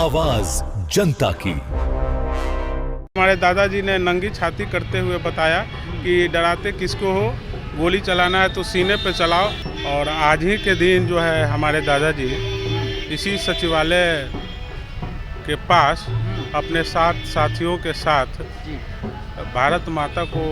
आवाज जनता की। हमारे दादाजी ने नंगी छाती करते हुए बताया कि डराते किसको हो, गोली चलाना है तो सीने पे चलाओ। और आज ही के दिन जो है हमारे दादाजी इसी सचिवालय के पास अपने साथियों के साथ भारत माता को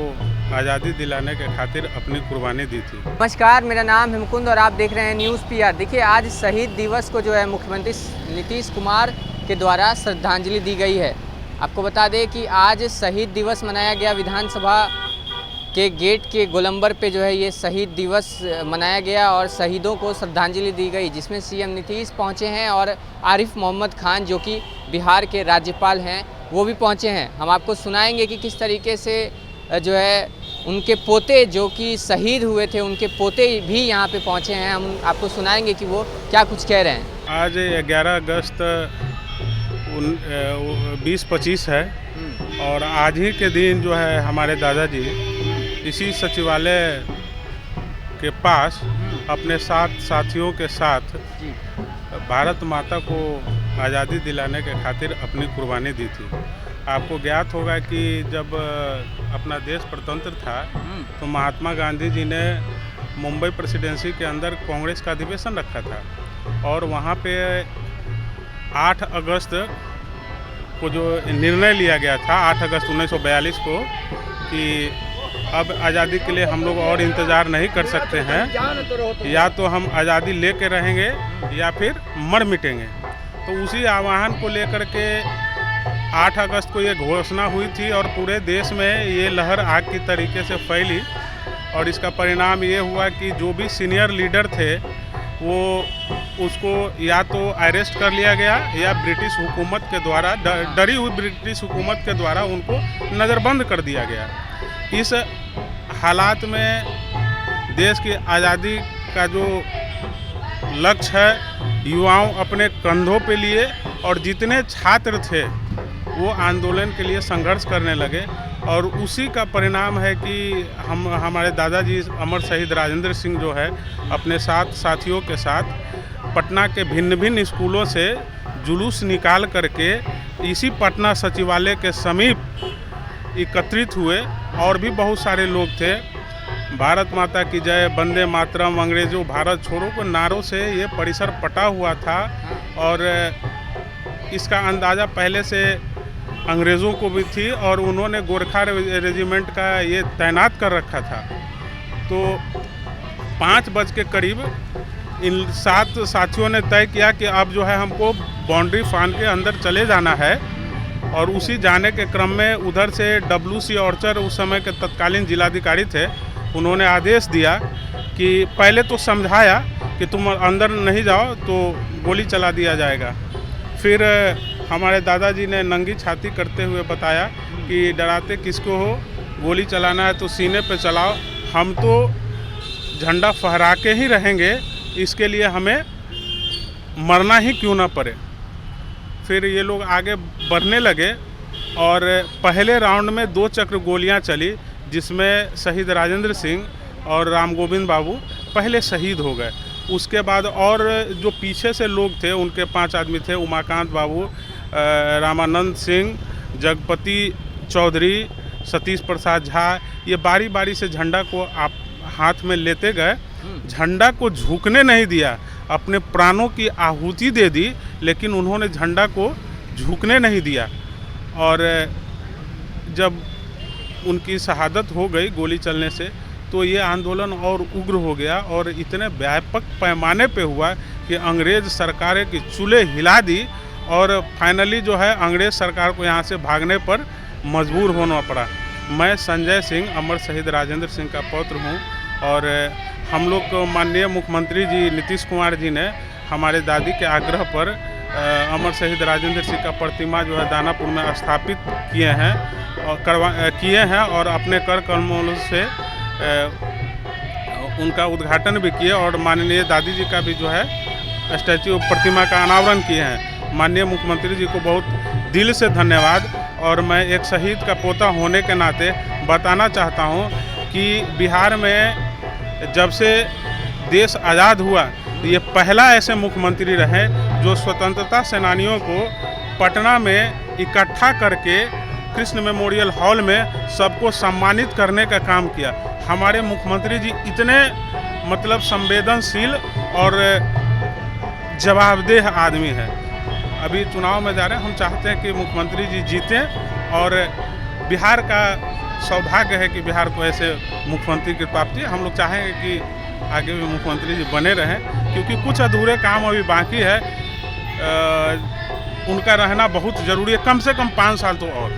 आज़ादी दिलाने के खातिर अपनी कुर्बानी दी थी। नमस्कार, मेरा नाम है मुकुंद और आप देख रहे हैं न्यूज़ पीआर। देखिए, आज शहीद दिवस को जो है मुख्यमंत्री नीतीश कुमार के द्वारा श्रद्धांजलि दी गई है। आपको बता दें कि आज शहीद दिवस मनाया गया। विधानसभा के गेट के गोलंबर पे जो है ये शहीद दिवस मनाया गया और शहीदों को श्रद्धांजलि दी गई, जिसमें सीएम नीतीश पहुंचे हैं और आरिफ मोहम्मद खान जो कि बिहार के राज्यपाल हैं वो भी पहुंचे हैं। हम आपको सुनाएंगे कि किस तरीके से जो है उनके पोते जो कि शहीद हुए थे, उनके पोते भी यहाँ पे पहुँचे हैं। हम आपको सुनाएंगे कि वो क्या कुछ कह रहे हैं। आज 11 अगस्त 2025 है और आज ही के दिन जो है हमारे दादाजी इसी सचिवालय के पास अपने साथियों के साथ भारत माता को आज़ादी दिलाने के खातिर अपनी कुर्बानी दी थी। आपको ज्ञात होगा कि जब अपना देश स्वतंत्र था तो महात्मा गांधी जी ने मुंबई प्रेसिडेंसी के अंदर कांग्रेस का अधिवेशन रखा था और वहाँ पे 8 अगस्त को जो निर्णय लिया गया था 8 अगस्त 1942 को कि अब आज़ादी के लिए हम लोग और इंतज़ार नहीं कर सकते हैं, या तो हम आज़ादी लेके रहेंगे या फिर मर मिटेंगे। तो उसी आह्वान को लेकर के 8 अगस्त को ये घोषणा हुई थी और पूरे देश में ये लहर आग की तरीके से फैली और इसका परिणाम ये हुआ कि जो भी सीनियर लीडर थे वो उसको या तो अरेस्ट कर लिया गया या ब्रिटिश हुकूमत के द्वारा डरी हुई ब्रिटिश हुकूमत के द्वारा उनको नज़रबंद कर दिया गया। इस हालात में देश की आज़ादी का जो लक्ष्य है युवाओं अपने कंधों पे लिए और जितने छात्र थे वो आंदोलन के लिए संघर्ष करने लगे और उसी का परिणाम है कि हमारे दादाजी अमर शहीद राजेंद्र सिंह जो है अपने साथियों के साथ पटना के भिन्न भिन्न स्कूलों से जुलूस निकाल करके इसी पटना सचिवालय के समीप एकत्रित हुए और भी बहुत सारे लोग थे। भारत माता की जय, वंदे मातरम, अंग्रेजों भारत छोड़ो को नारों से ये परिसर पटा हुआ था और इसका अंदाज़ा पहले से अंग्रेज़ों को भी थी और उन्होंने गोरखा रेजिमेंट का ये तैनात कर रखा था। तो 5 बज के करीब इन 7 साथियों ने तय किया कि अब जो है हमको बाउंड्री फान के अंदर चले जाना है और उसी जाने के क्रम में उधर से WC ऑर्चर उस समय के तत्कालीन जिलाधिकारी थे, उन्होंने आदेश दिया कि पहले तो समझाया कि तुम अंदर नहीं जाओ तो गोली चला दिया जाएगा। फिर हमारे दादाजी ने नंगी छाती करते हुए बताया कि डराते किसको हो, गोली चलाना है तो सीने पे चलाओ, हम तो झंडा फहरा के ही रहेंगे, इसके लिए हमें मरना ही क्यों ना पड़े। फिर ये लोग आगे बढ़ने लगे और पहले राउंड में 2 चक्र गोलियां चली जिसमें शहीद राजेंद्र सिंह और राम गोविंद बाबू पहले शहीद हो गए। उसके बाद और जो पीछे से लोग थे उनके 5 आदमी थे, उमाकांत बाबू, रामानंद सिंह, जगपति चौधरी, सतीश प्रसाद झा, ये बारी बारी से झंडा को आप हाथ में लेते गए, झंडा को झुकने नहीं दिया, अपने प्राणों की आहुति दे दी, लेकिन उन्होंने झंडा को झुकने नहीं दिया। और जब उनकी शहादत हो गई गोली चलने से तो ये आंदोलन और उग्र हो गया और इतने व्यापक पैमाने पे हुआ कि अंग्रेज़ सरकार की चूल्हे हिला दी और फाइनली जो है अंग्रेज़ सरकार को यहाँ से भागने पर मजबूर होना पड़ा। मैं संजय सिंह अमर शहीद राजेंद्र सिंह का पौत्र हूँ और हम लोग को माननीय मुख्यमंत्री जी नीतीश कुमार जी ने हमारे दादी के आग्रह पर अमर शहीद राजेंद्र सिंह का प्रतिमा जो है दानापुर में स्थापित किए हैं और अपने कर कमलों से उनका उद्घाटन भी किए और माननीय दादी जी का भी जो है स्टैच्यू प्रतिमा का अनावरण किए हैं। माननीय मुख्यमंत्री जी को बहुत दिल से धन्यवाद। और मैं एक शहीद का पोता होने के नाते बताना चाहता हूँ कि बिहार में जब से देश आज़ाद हुआ ये पहला ऐसे मुख्यमंत्री रहे जो स्वतंत्रता सेनानियों को पटना में इकट्ठा करके कृष्ण मेमोरियल हॉल में सबको सम्मानित करने का काम किया। हमारे मुख्यमंत्री जी इतने मतलब संवेदनशील और जवाबदेह आदमी है। अभी चुनाव में जा रहे हैं, हम चाहते हैं कि मुख्यमंत्री जी जीतें और बिहार का सौभाग्य है कि बिहार को ऐसे मुख्यमंत्री की प्राप्ति है। हम लोग चाहेंगे कि आगे भी मुख्यमंत्री जी बने रहें, क्योंकि कुछ अधूरे काम अभी बाकी है। उनका रहना बहुत ज़रूरी है, कम से कम 5 साल तो और।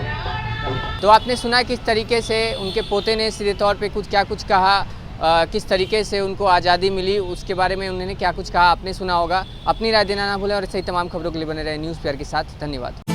तो आपने सुना किस तरीके से उनके पोते ने सीधे तौर पे कुछ कहा, किस तरीके से उनको आज़ादी मिली, उसके बारे में उन्होंने क्या कुछ कहा आपने सुना होगा। अपनी राय देना ना भूलें और ऐसे ही तमाम खबरों के लिए बने रहे न्यूज़ पीआर के साथ। धन्यवाद।